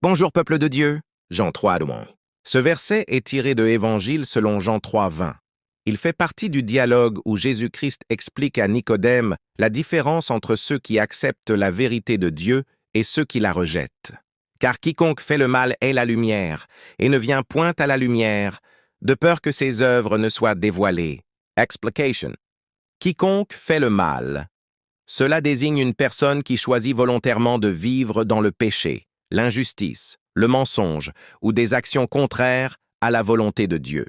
Bonjour peuple de Dieu, Jean 3:1. Ce verset est tiré de Évangile selon Jean 3:20. Il fait partie du dialogue où Jésus-Christ explique à Nicodème la différence entre ceux qui acceptent la vérité de Dieu et ceux qui la rejettent. Car quiconque fait le mal est la lumière, et ne vient point à la lumière, de peur que ses œuvres ne soient dévoilées. Explication. Quiconque fait le mal. Cela désigne une personne qui choisit volontairement de vivre dans le péché, l'injustice, le mensonge ou des actions contraires à la volonté de Dieu.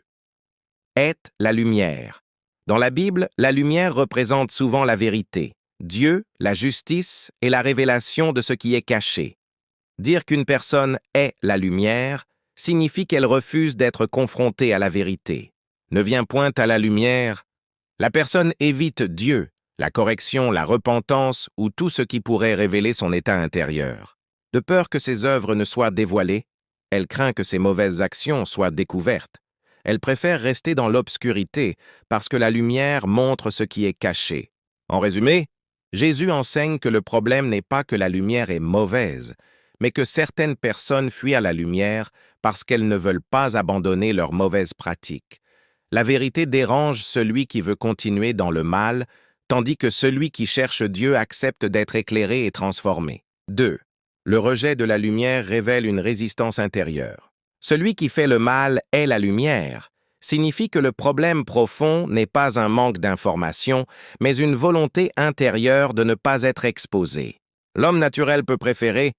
Est la lumière. Dans la Bible, la lumière représente souvent la vérité, Dieu, la justice et la révélation de ce qui est caché. Dire qu'une personne est la lumière signifie qu'elle refuse d'être confrontée à la vérité. Ne vient point à la lumière. La personne évite Dieu, la correction, la repentance ou tout ce qui pourrait révéler son état intérieur. De peur que ses œuvres ne soient dévoilées, elle craint que ses mauvaises actions soient découvertes. Elle préfère rester dans l'obscurité parce que la lumière montre ce qui est caché. En résumé, Jésus enseigne que le problème n'est pas que la lumière est mauvaise, mais que certaines personnes fuient à la lumière parce qu'elles ne veulent pas abandonner leurs mauvaises pratiques. La vérité dérange celui qui veut continuer dans le mal, tandis que celui qui cherche Dieu accepte d'être éclairé et transformé. 2. Le rejet de la lumière révèle une résistance intérieure. Celui qui fait le mal est la lumière signifie que le problème profond n'est pas un manque d'information, mais une volonté intérieure de ne pas être exposé. L'homme naturel peut préférer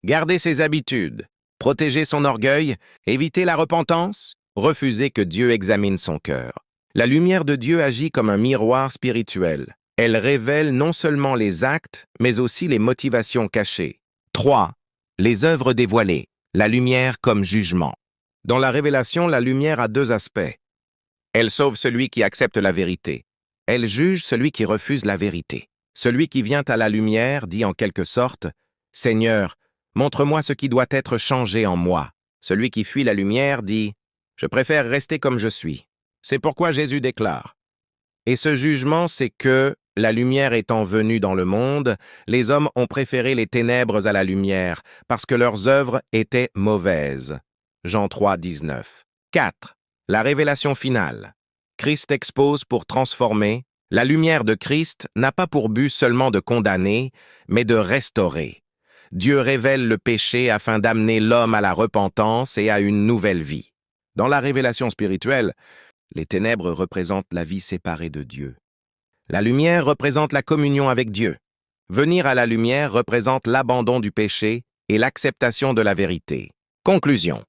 garder ses habitudes, protéger son orgueil, éviter la repentance, refuser que Dieu examine son cœur. La lumière de Dieu agit comme un miroir spirituel. Elle révèle non seulement les actes, mais aussi les motivations cachées. 3. Les œuvres dévoilées. La lumière comme jugement. Dans la révélation, la lumière a deux aspects. Elle sauve celui qui accepte la vérité. Elle juge celui qui refuse la vérité. Celui qui vient à la lumière dit en quelque sorte « Seigneur, montre-moi ce qui doit être changé en moi ». Celui qui fuit la lumière dit « Je préfère rester comme je suis ». C'est pourquoi Jésus déclare « Et ce jugement, c'est que, la lumière étant venue dans le monde, les hommes ont préféré les ténèbres à la lumière, parce que leurs œuvres étaient mauvaises. » Jean 3:19. 4. La révélation finale. Christ expose pour transformer. La lumière de Christ n'a pas pour but seulement de condamner, mais de restaurer. Dieu révèle le péché afin d'amener l'homme à la repentance et à une nouvelle vie. Dans la révélation spirituelle, les ténèbres représentent la vie séparée de Dieu. La lumière représente la communion avec Dieu. Venir à la lumière représente l'abandon du péché et l'acceptation de la vérité. Conclusion.